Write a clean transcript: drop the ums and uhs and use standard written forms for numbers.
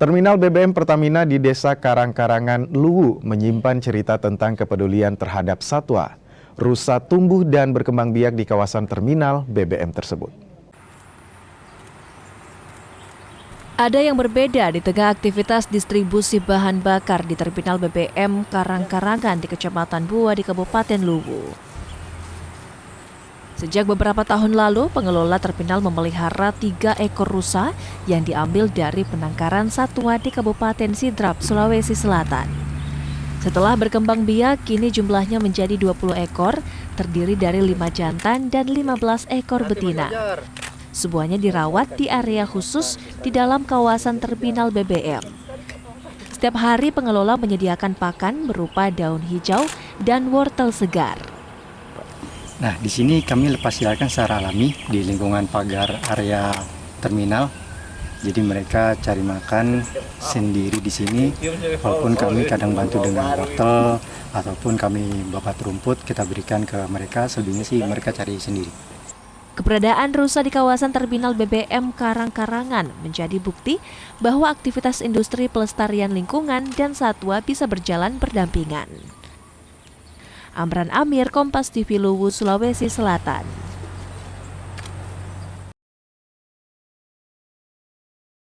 Terminal BBM Pertamina di Desa Karang-Karangan, Luwu menyimpan cerita tentang kepedulian terhadap satwa. Rusa tumbuh dan berkembang biak di kawasan terminal BBM tersebut. Ada yang berbeda di tengah aktivitas distribusi bahan bakar di Terminal BBM Karang-Karangan di Kecamatan Buah di Kabupaten Luwu. Sejak beberapa tahun lalu, pengelola terminal memelihara 3 ekor rusa yang diambil dari penangkaran satwa di Kabupaten Sidrap, Sulawesi Selatan. Setelah berkembang biak, kini jumlahnya menjadi 20 ekor, terdiri dari 5 jantan dan 15 ekor betina. Semuanya dirawat di area khusus di dalam kawasan terminal BBM. Setiap hari pengelola menyediakan pakan berupa daun hijau dan wortel segar. Nah, di sini kami lepas liarkan secara alami di lingkungan pagar area terminal. Jadi mereka cari makan sendiri di sini, walaupun kami kadang bantu dengan wortel ataupun kami babat rumput kita berikan ke mereka. Selebihnya sih mereka cari sendiri. Keberadaan rusa di kawasan terminal BBM Karang-Karangan menjadi bukti bahwa aktivitas industri pelestarian lingkungan dan satwa bisa berjalan berdampingan. Amran Amir, Kompas TV Luwu, Sulawesi Selatan.